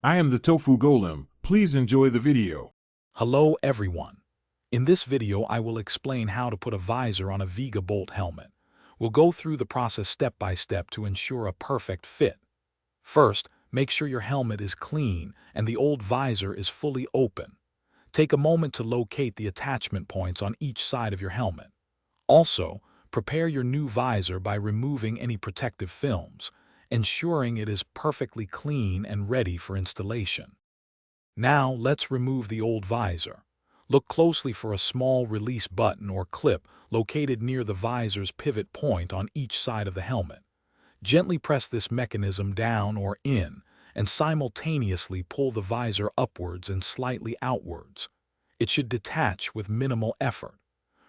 I am the Tofu Golem. Please enjoy the video. Hello everyone. In this video I will explain how to put a visor on a Vega Bolt helmet. We'll go through the process step by step to ensure a perfect fit. First, make sure your helmet is clean and the old visor is fully open. Take a moment to locate the attachment points on each side of your helmet. Also, prepare your new visor by removing any protective films, ensuring it is perfectly clean and ready for installation. Now let's remove the old visor. Look closely for a small release button or clip located near the visor's pivot point on each side of the helmet. Gently press this mechanism down or in, and simultaneously pull the visor upwards and slightly outwards. It should detach with minimal effort.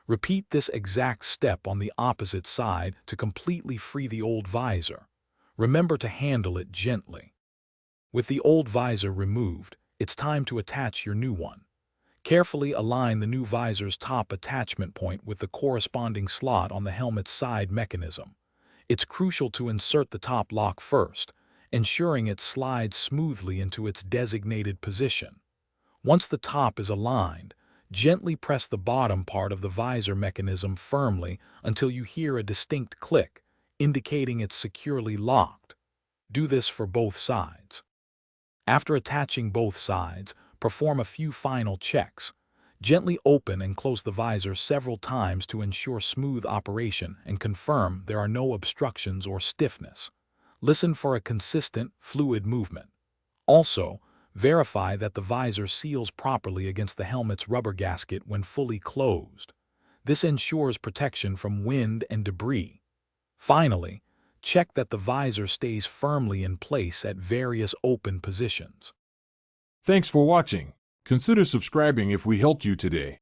Repeat this exact step on the opposite side to completely free the old visor. Remember to handle it gently. With the old visor removed, it's time to attach your new one. Carefully align the new visor's top attachment point with the corresponding slot on the helmet's side mechanism. It's crucial to insert the top lock first, ensuring it slides smoothly into its designated position. Once the top is aligned, gently press the bottom part of the visor mechanism firmly until you hear a distinct click, indicating it's securely locked. Do this for both sides. After attaching both sides, perform a few final checks. Gently open and close the visor several times to ensure smooth operation and confirm there are no obstructions or stiffness. Listen for a consistent, fluid movement. Also, verify that the visor seals properly against the helmet's rubber gasket when fully closed. This ensures protection from wind and debris. Finally, check that the visor stays firmly in place at various open positions. Thanks for watching. Consider subscribing if we helped you today.